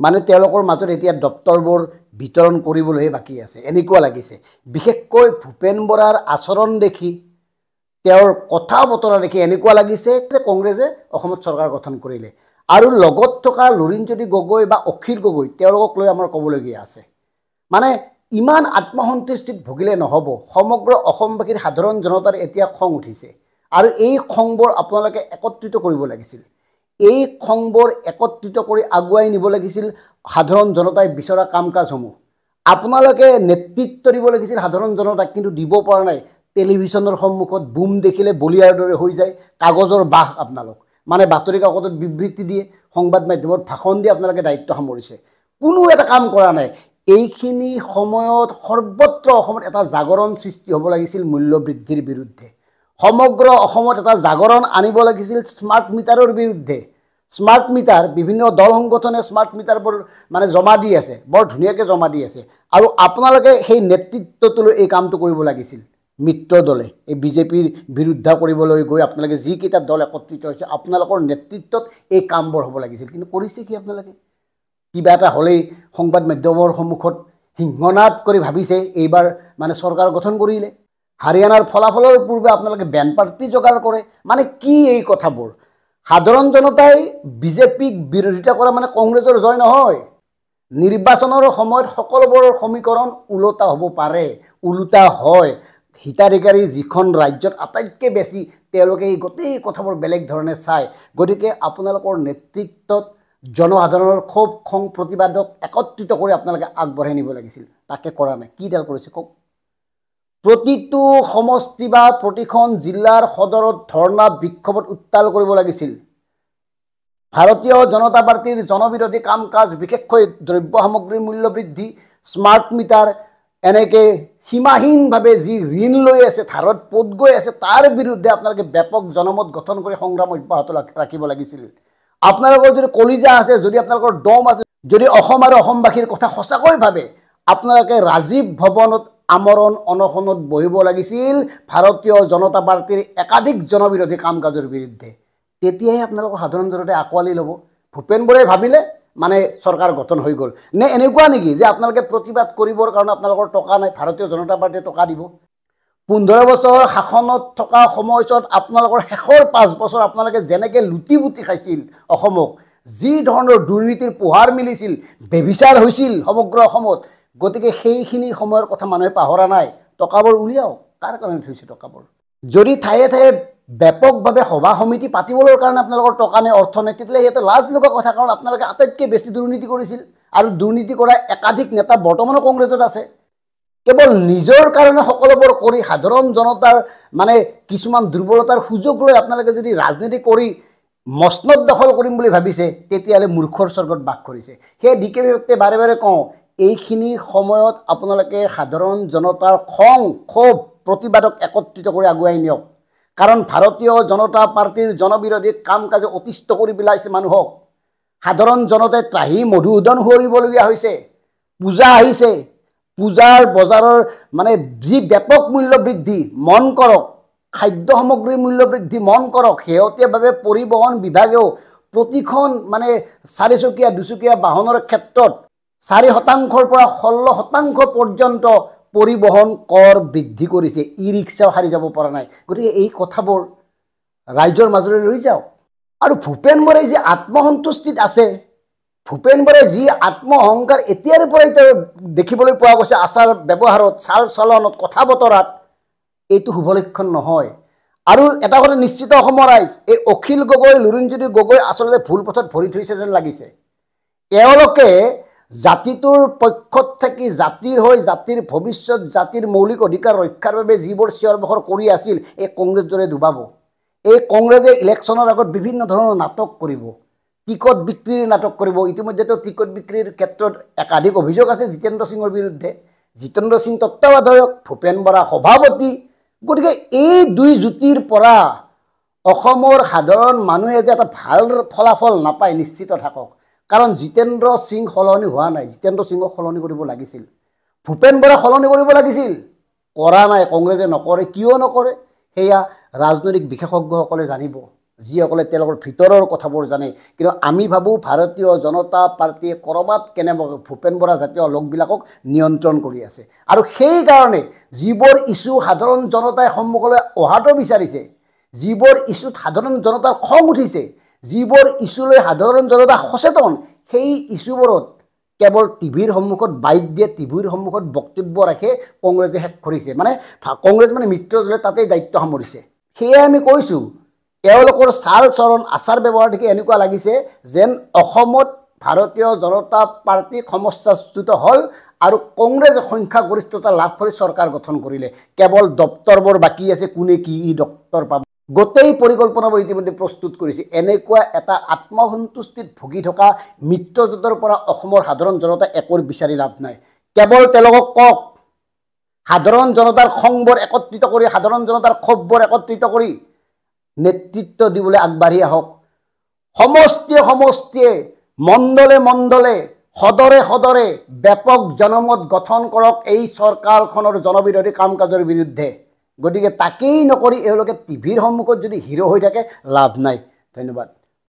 মানে তেওঁলোকৰ মাজত এতিয়া দপ্তৰবোৰ বিতৰণ কৰিবলৈ বাকী আছে এনেকুৱা লাগিছে। বিশেষকৈ ভূপেন বৰাৰ আচৰণ দেখি তেওঁৰ কথা বতৰা দেখি এনেকুৱা লাগিছে যে কংগ্ৰেছে অসমত চৰকাৰ গঠন কৰিলে। আৰু লগত থকা লুৰিণজ্যোতি গগৈ বা অখিল গগৈ তেওঁলোকক লৈ আমাৰ ক'বলগীয়া আছে। মানে ইমান আত্মসন্তুষ্টিত ভুগিলে নহ'ব। সমগ্ৰ অসমবাসীৰ সাধাৰণ জনতাৰ এতিয়া খং উঠিছে আৰু এই খংবোৰ আপোনালোকে একত্ৰিত কৰিব লাগিছিল। এই খংবোৰ একত্ৰিত কৰি আগুৱাই নিব লাগিছিল সাধাৰণ জনতাই বিচৰা কাম কাজসমূহ। আপোনালোকে নেতৃত্ব দিব লাগিছিল সাধাৰণ জনতাক, কিন্তু দিব পৰা নাই। টেলিভিশ্যনৰ সন্মুখত বুম দেখিলে বলিয়াৰ দৰে হৈ যায়। কাগজৰ বাহ আপোনালোক, মানে বাতৰি কাকতত বিবৃতি দিয়ে, সংবাদ মাধ্যমত ভাষণ দিয়ে, আপোনালোকে দায়িত্ব সামৰিছে। কোনো এটা কাম কৰা নাই। এইখিনি সময়ত সৰ্বত্ৰ অসমত এটা জাগৰণ সৃষ্টি হ'ব লাগিছিল মূল্য বৃদ্ধিৰ বিৰুদ্ধে। সমগ্ৰ অসমত এটা জাগৰণ আনিব লাগিছিল স্মাৰ্ট মিটাৰৰ বিৰুদ্ধে। স্মাৰ্ট মিটাৰ বিভিন্ন দল সংগঠনে স্মাৰ্ট মিটাৰবোৰ মানে জমা দি আছে, বৰ ধুনীয়াকৈ জমা দি আছে। আৰু আপোনালোকে সেই নেতৃত্বটোলৈ এই কামটো কৰিব লাগিছিল। মিত্ৰ দলে এই বিজেপিৰ বিৰুদ্ধে কৰিবলৈ গৈ আপোনালোকে যিকেইটা দল একত্ৰিত হৈছে আপোনালোকৰ নেতৃত্বত এই কামবোৰ হ'ব লাগিছিল, কিন্তু কৰিছে কি আপোনালোকে? কিবা এটা হ'লেই সংবাদ মাধ্যমৰ সন্মুখত সিংহনাদ কৰি ভাবিছে এইবাৰ মানে চৰকাৰ গঠন কৰিলে। হাৰিয়ানাৰ ফলাফলৰ পূৰ্বে আপোনালোকে বেণ্ড পাৰ্টি যোগাৰ কৰে। মানে কি এই কথাবোৰ? সাধাৰণ জনতাই বিজেপিক বিৰোধিতা কৰা মানে কংগ্ৰেছৰ জয় নহয়। নিৰ্বাচনৰ সময়ত সকলোবোৰ সমীকৰণ ওলোটা হ'ব পাৰে, ওলোটা হয়। হিতাধিকাৰী যিখন ৰাজ্যত আটাইতকৈ বেছি তেওঁলোকে এই গোটেই কথাবোৰ বেলেগ ধৰণে চায়। গতিকে আপোনালোকৰ নেতৃত্বত জনসাধাৰণৰ ক্ষোভ খং প্ৰতিবাদক একত্ৰিত কৰি আপোনালোকে আগবঢ়াই নিব লাগিছিল। তাকে কৰা নাই। কিডাল কৰিছে কওক? প্ৰতিটো সমষ্টি বা প্ৰতিখন জিলাৰ সদৰত ধৰ্ণা বিক্ষোভত উত্তাল কৰিব লাগিছিল। ভাৰতীয় জনতা পাৰ্টিৰ জনবিৰোধী কাম কাজ, বিশেষকৈ দ্ৰব্য সামগ্ৰীৰ মূল্য বৃদ্ধি, স্মাৰ্ট মিটাৰ, এনেকৈ সীমাহীনভাৱে যি ঋণ লৈ আছে, ধাৰত পোত গৈ আছে, তাৰ বিৰুদ্ধে আপোনালোকে ব্যাপক জনমত গঠন কৰি সংগ্ৰাম অব্যাহত ৰাখিব লাগিছিল। আপোনালোকৰ যদি কলিজা আছে, যদি আপোনালোকৰ দম আছে, যদি অসম আৰু অসমবাসীৰ কথা সঁচাকৈ ভাবে, আপোনালোকে ৰাজীৱ ভৱনত আমৰণ অনশনত বহিব লাগিছিল ভাৰতীয় জনতা পাৰ্টিৰ একাধিক জনবিৰোধী কাম কাজৰ বিৰুদ্ধে। তেতিয়াহে আপোনালোকৰ সাধাৰণ জনতাই আঁকোৱালি ল'ব। ভূপেন বৰাই ভাবিলে মানে চৰকাৰ গঠন হৈ গ'ল নে এনেকুৱা নেকি যে আপোনালোকে প্ৰতিবাদ কৰিবৰ কাৰণে আপোনালোকৰ টকা নাই, ভাৰতীয় জনতা পাৰ্টিয়ে টকা দিব? 15 বছৰ শাসনত থকা সময়ছোৱাত আপোনালোকৰ শেষৰ 5 বছৰ আপোনালোকে যেনেকৈ লুটি বুটি খাইছিল অসমক, যি ধৰণৰ দুৰ্নীতিৰ পোহাৰ মিলিছিল, বেবিচাৰ হৈছিল সমগ্ৰ অসমত, গতিকে সেইখিনি সময়ৰ কথা মানুহে পাহৰা নাই। টকাবোৰ উলিয়াওক। কাৰ কাৰণে থৈছে টকাবোৰ? যদি ঠায়ে ঠায়ে ব্যাপকভাৱে সভা সমিতি পাতিবৰ কাৰণে আপোনালোকৰ টকা নাই, অৰ্থ নাই, তেতিয়াহ'লে ইয়াতে লাজ লগা কথা। কাৰণ আপোনালোকে আটাইতকৈ বেছি দুৰ্নীতি কৰিছিল আৰু দুৰ্নীতি কৰা একাধিক নেতা বৰ্তমানো কংগ্ৰেছত আছে। কেৱল নিজৰ কাৰণে সকলোবোৰ কৰি সাধাৰণ জনতাৰ মানে কিছুমান দুৰ্বলতাৰ সুযোগ লৈ আপোনালোকে যদি ৰাজনীতি কৰি মসনদ দখল কৰিম বুলি ভাবিছে, তেতিয়াহ'লে মূৰ্খৰ স্বৰ্গত বাস কৰিছে। সেই দিকে বিপক্ষে বাৰে বাৰে কওঁ, এইখিনি সময়ত আপোনালোকে সাধাৰণ জনতাৰ খং ক্ষোভ প্ৰতিবাদক একত্ৰিত কৰি আগুৱাই নিয়ক। কাৰণ ভাৰতীয় জনতা পাৰ্টিৰ জনবিৰোধী কাম কাজে অতিষ্ঠ কৰি পেলাইছে মানুহক। সাধাৰণ জনতাই ত্ৰাহি মধুসূদন কৰিবলগীয়া হৈছে। পূজা আহিছে, পূজাৰ বজাৰৰ মানে যি ব্যাপক মূল্য বৃদ্ধি মন কৰক, খাদ্য সামগ্ৰীৰ মূল্য বৃদ্ধি মন কৰক। শেহতীয়াভাৱে পৰিবহণ বিভাগেও প্ৰতিখন মানে 4 চকীয়া 2 চকীয়া বাহনৰ ক্ষেত্ৰত 4% পৰা 16% পৰ্যন্ত পৰিবহণ কৰ বৃদ্ধি কৰিছে। ই ৰিক্সাও সাৰি যাব পৰা নাই। গতিকে এই কথাবোৰ ৰাইজৰ মাজলৈ লৈ যাওক। আৰু ভূপেন বৰাই যি আত্মসন্তুষ্টিত আছে, ভূপেন বৰাই যি আত্ম অহংকাৰ এতিয়াৰ পৰাই তেওঁ দেখিবলৈ পোৱা গৈছে আচাৰ ব্যৱহাৰত, চাল চলনত, কথা বতৰাত, এইটো শুভ লক্ষণ নহয়। আৰু এটা কথা নিশ্চিত অসমৰ ৰাইজ, এই অখিল গগৈ, লুৰিণজ্যোতি গগৈ আচলতে ভুল পথত ভৰি থৈছে যেন লাগিছে। এওঁলোকে জাতিটোৰ পক্ষত থাকি জাতিৰ হৈ, জাতিৰ ভৱিষ্যত, জাতিৰ মৌলিক অধিকাৰ ৰক্ষাৰ বাবে যিবোৰ চিঞৰ বাখৰ কৰি আছিল, এই কংগ্ৰেছ দৰে ডুবাব। এই কংগ্ৰেছে ইলেকশ্যনৰ আগত বিভিন্ন ধৰণৰ নাটক কৰিব, টিকট বিক্ৰীৰ নাটক কৰিব। ইতিমধ্যেতো টিকট বিক্ৰীৰ ক্ষেত্ৰত একাধিক অভিযোগ আছে জিতেন্দ্ৰ সিঙৰ বিৰুদ্ধে। জিতেন্দ্ৰ সিং তত্ত্বাৱধায়ক, ভূপেন বৰা সভাপতি। গতিকে এই দুই যুতিৰ পৰা অসমৰ সাধাৰণ মানুহে যে এটা ভাল ফলাফল নাপায় নিশ্চিত থাকক। কাৰণ জিতেন্দ্ৰ সিং সলনি হোৱা নাই। জিতেন্দ্ৰ সিঙক সলনি কৰিব লাগিছিল, ভূপেন বৰা সলনি কৰিব লাগিছিল, কৰা নাই। কংগ্ৰেছে নকৰে। কিয় নকৰে সেয়া ৰাজনৈতিক বিশেষজ্ঞসকলে জানিব। যিসকলে তেওঁলোকৰ ভিতৰৰ কথাবোৰ জানে। কিন্তু আমি ভাবোঁ ভাৰতীয় জনতা পাৰ্টীয়ে ক'ৰবাত কেনেবাকৈ ভূপেন বৰা জাতীয় লোকবিলাকক নিয়ন্ত্ৰণ কৰি আছে। আৰু সেইকাৰণে যিবোৰ ইছ্যু সাধাৰণ জনতাই সন্মুখলৈ অহাটো বিচাৰিছে, যিবোৰ ইছ্যুত সাধাৰণ জনতাৰ খং উঠিছে, যিবোৰ ইছ্যুলৈ সাধাৰণ জনতা সচেতন, সেই ইছ্যুবোৰত কেৱল টিভিৰ সন্মুখত বাইট দিয়ে, টিভিৰ সন্মুখত বক্তব্য ৰাখে কংগ্ৰেছে শেষ কৰিছে। মানে কংগ্ৰেছ মানে মিত্ৰজনে তাতেই দায়িত্ব সামৰিছে। সেয়ে আমি কৈছোঁ তেওঁলোকৰ চাল চৰণ আচাৰ ব্যৱহাৰ দেখি এনেকুৱা লাগিছে যেন অসমত ভাৰতীয় জনতা পাৰ্টী সমস্যাচ্যুত হ'ল আৰু কংগ্ৰেছে সংখ্যাগৰিষ্ঠতা লাভ কৰি চৰকাৰ গঠন কৰিলে। কেৱল দপ্তৰবোৰ বাকী আছে, কোনে কি দপ্তৰ পাব, গোটেই পৰিকল্পনাবোৰ ইতিমধ্যে প্ৰস্তুত কৰিছে। এনেকুৱা এটা আত্মসন্তুষ্টিত ভুগি থকা মিত্ৰজোঁটৰ পৰা অসমৰ সাধাৰণ জনতাই একো বিচাৰি লাভ নাই। কেৱল তেওঁলোকক কওক সাধাৰণ জনতাৰ খংবোৰ একত্ৰিত কৰি, সাধাৰণ জনতাৰ ক্ষোভবোৰ একত্ৰিত কৰি নেতৃত্ব দিবলৈ আগবাঢ়ি আহক। সমষ্টিয়ে সমষ্টিয়ে, মণ্ডলে মণ্ডলে, সদৰে সদৰে ব্যাপক জনমত গঠন কৰক এই চৰকাৰখনৰ জনবিৰোধী কাম কাজৰ বিৰুদ্ধে। গতিকে তাকেই নকৰি এওঁলোকে টিভিৰ সন্মুখত যদি হিৰো হৈ থাকে লাভ নাই। ধন্যবাদ।